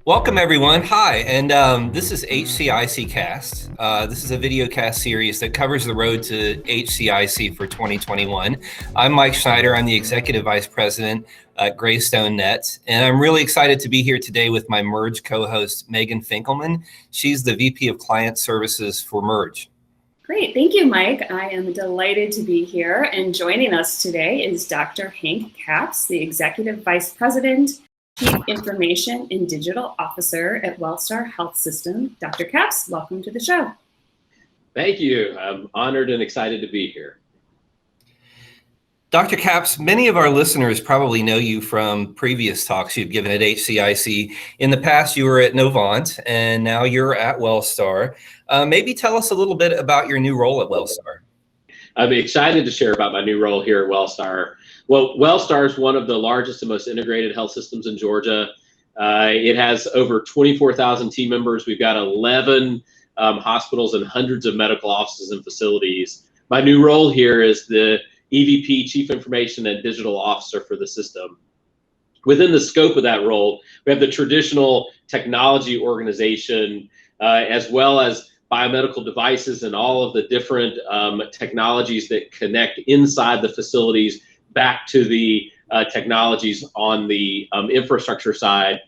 Welcome everyone. Hi, and this is HCICast. This is a video cast series that covers the road to HCIC for 2021. I'm Mike Schneider. I'm the Executive Vice President at Greystone.Net, and I'm really excited to be here today with my Merge co-host, Megan Finkelman. She's the VP of Client Services for Merge. Great, thank you, Mike. I am delighted to be here, and joining us today is Dr. Hank Capps, the Executive Vice President, Chief Information and Digital Officer at Wellstar Health System. Dr. Capps, welcome to the show. Thank you. I'm honored and excited to be here. Dr. Capps, many of our listeners probably know you from previous talks you've given at HCIC. In the past, you were at Novant, and now you're at Wellstar. Maybe tell us a little bit about your new role at Wellstar. I'm excited to share about my new role here at Wellstar. Well, Wellstar is one of the largest and most integrated health systems in Georgia. It has over 24,000 team members. We've got 11 hospitals and hundreds of medical offices and facilities. My new role here is the EVP, Chief Information and Digital Officer for the system. Within the scope of that role, we have the traditional technology organization, as well as biomedical devices and all of the different technologies that connect inside the facilities back to the technologies on the infrastructure side,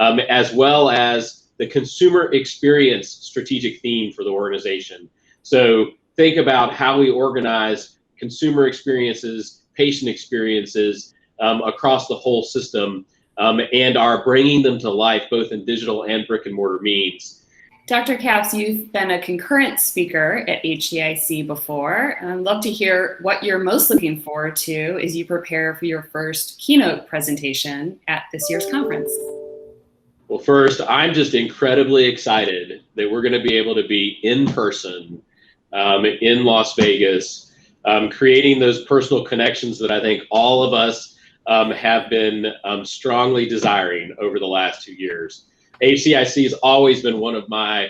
as well as the consumer experience strategic theme for the organization. So think about how we organize consumer experiences, patient experiences across the whole system, and are bringing them to life both in digital and brick and mortar means. Dr. Capps, you've been a concurrent speaker at HCIC before. I'd love to hear what you're most looking forward to as you prepare for your first keynote presentation at this year's conference. Well, first, I'm just incredibly excited that we're going to be able to be in person in Las Vegas, creating those personal connections that I think all of us have been strongly desiring over the last 2 years. HCIC has always been one of my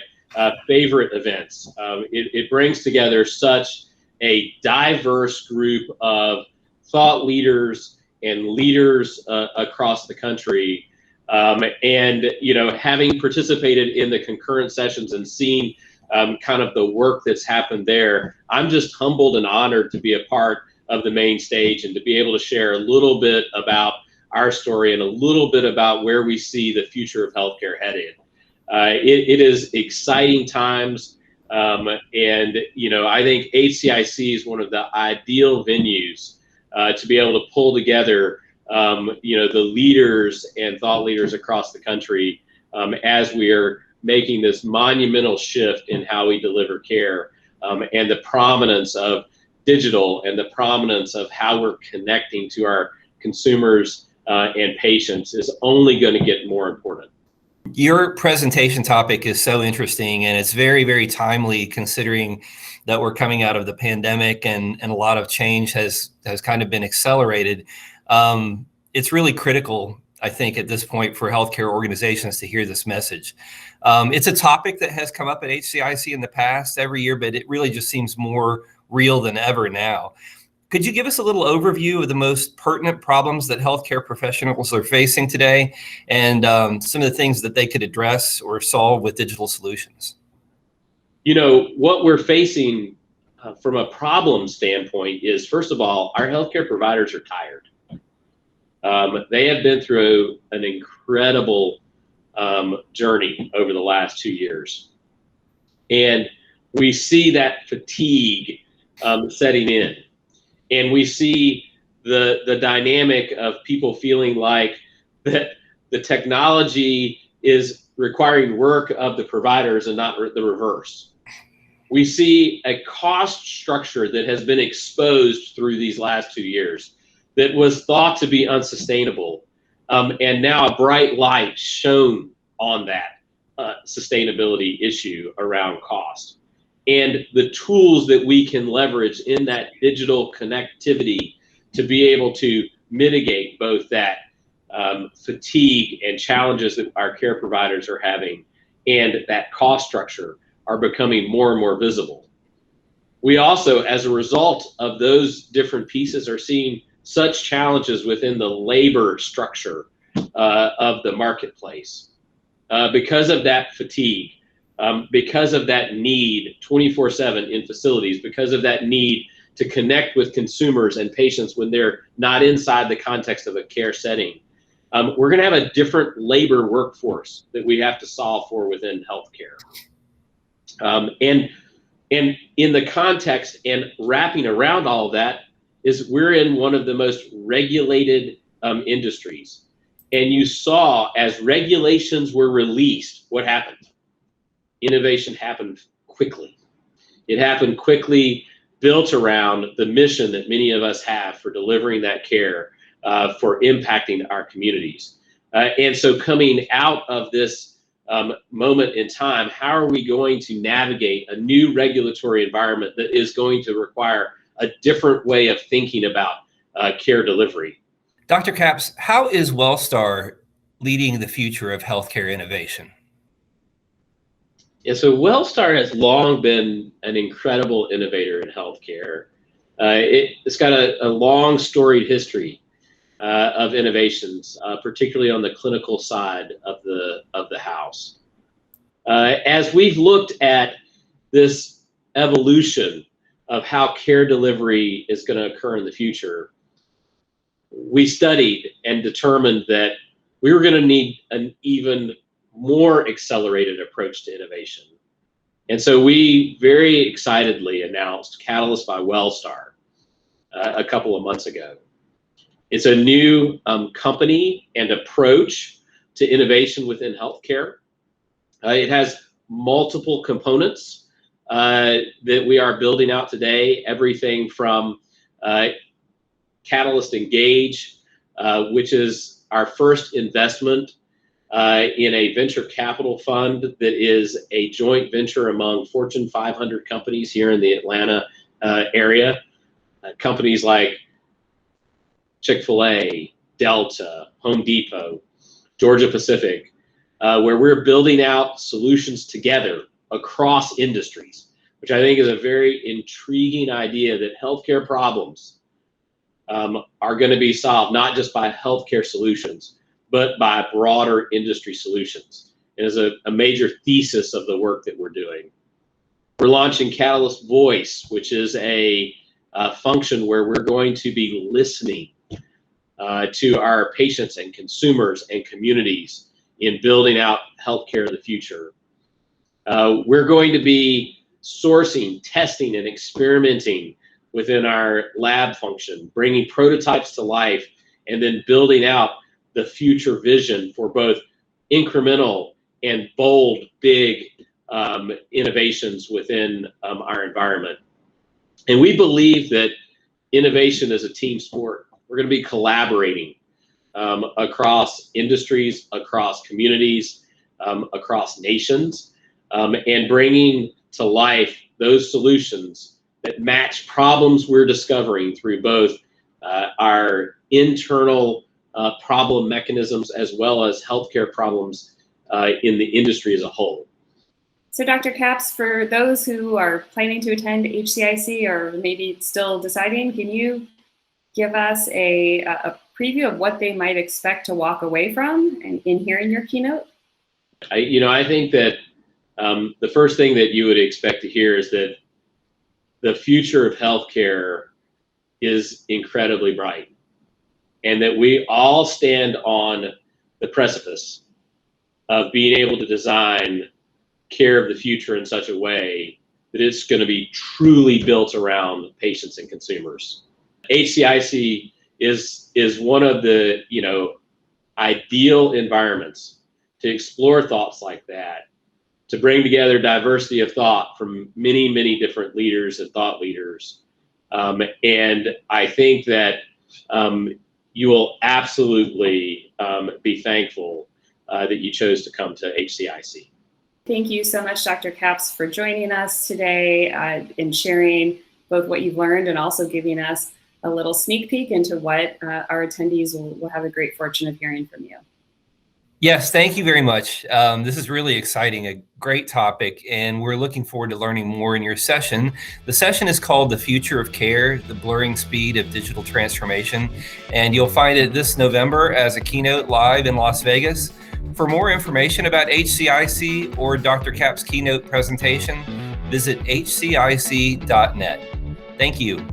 favorite events. It brings together such a diverse group of thought leaders and leaders across the country. And, you know, having participated in the concurrent sessions and seen kind of the work that's happened there, I'm just humbled and honored to be a part of the main stage and to be able to share a little bit about our story and a little bit about where we see the future of healthcare headed. It is exciting times, and you know, I think HCIC is one of the ideal venues to be able to pull together you know, the leaders and thought leaders across the country as we are making this monumental shift in how we deliver care, and the prominence of digital and the prominence of how we're connecting to our consumers and patients is only going to get more important. Your presentation topic is so interesting, and it's very, very timely considering that we're coming out of the pandemic and a lot of change has kind of been accelerated. It's really critical, I think, at this point for healthcare organizations to hear this message. It's a topic that has come up at HCIC in the past every year, but it really just seems more real than ever now. Could you give us a little overview of the most pertinent problems that healthcare professionals are facing today and some of the things that they could address or solve with digital solutions? You know, what we're facing from a problem standpoint is, first of all, our healthcare providers are tired. They have been through an incredible journey over the last 2 years. And we see that fatigue setting in. And we see the dynamic of people feeling like that the technology is requiring work of the providers and not the reverse. We see a cost structure that has been exposed through these last 2 years that was thought to be unsustainable. And now a bright light shone on that sustainability issue around cost. And the tools that we can leverage in that digital connectivity to be able to mitigate both that fatigue and challenges that our care providers are having and that cost structure are becoming more and more visible. We also, as a result of those different pieces, are seeing such challenges within the labor structure of the marketplace. because of that fatigue, because of that need 24/7 in facilities, because of that need to connect with consumers and patients when they're not inside the context of a care setting. We're going to have a different labor workforce that we have to solve for within healthcare. And in the context and wrapping around all of that is we're in one of the most regulated industries. And you saw as regulations were released, what happened? Innovation happened quickly. It happened quickly, built around the mission that many of us have for delivering that care, for impacting our communities. And so coming out of this moment in time, how are we going to navigate a new regulatory environment that is going to require a different way of thinking about care delivery? Dr. Capps, how is Wellstar leading the future of healthcare innovation? Yeah, so Wellstar has long been an incredible innovator in healthcare. It's got a long storied history of innovations, particularly on the clinical side of the house. As we've looked at this evolution of how care delivery is going to occur in the future, we studied and determined that we were going to need an even more accelerated approach to innovation. And so we very excitedly announced Catalyst by Wellstar a couple of months ago. It's a new company and approach to innovation within healthcare. It has multiple components that we are building out today, everything from Catalyst Engage, which is our first investment in a venture capital fund that is a joint venture among Fortune 500 companies here in the Atlanta area. Companies like Chick-fil-A, Delta, Home Depot, Georgia Pacific, where we're building out solutions together across industries, which I think is a very intriguing idea that healthcare problems are going to be solved not just by healthcare solutions, but by broader industry solutions. It is a major thesis of the work that we're doing. We're launching Catalyst Voice, which is a function where we're going to be listening to our patients and consumers and communities in building out healthcare of the future. We're going to be sourcing, testing, and experimenting within our lab function, bringing prototypes to life, and then building out the future vision for both incremental and bold, big innovations within our environment. And we believe that innovation is a team sport. We're going to be collaborating across industries, across communities, across nations, and bringing to life those solutions that match problems we're discovering through both our internal problem mechanisms as well as healthcare problems in the industry as a whole. So Dr. Capps, for those who are planning to attend HCIC or maybe still deciding, can you give us a preview of what they might expect to walk away from in hearing your keynote? I think that the first thing that you would expect to hear is that the future of healthcare is incredibly bright, and that we all stand on the precipice of being able to design care of the future in such a way that it's going to be truly built around patients and consumers. HCIC is one of the ideal environments to explore thoughts like that, to bring together diversity of thought from many, many different leaders and thought leaders. And I think that you will absolutely be thankful that you chose to come to HCIC. Thank you so much, Dr. Capps, for joining us today and sharing both what you've learned and also giving us a little sneak peek into what our attendees will have a great fortune of hearing from you. Yes, thank you very much. This is really exciting, a great topic, and we're looking forward to learning more in your session. The session is called The Future of Care, the Blurring Speed of Digital Transformation, and you'll find it this November as a keynote live in Las Vegas. For more information about HCIC or Dr. Capps' keynote presentation, visit HCIC.net. Thank you.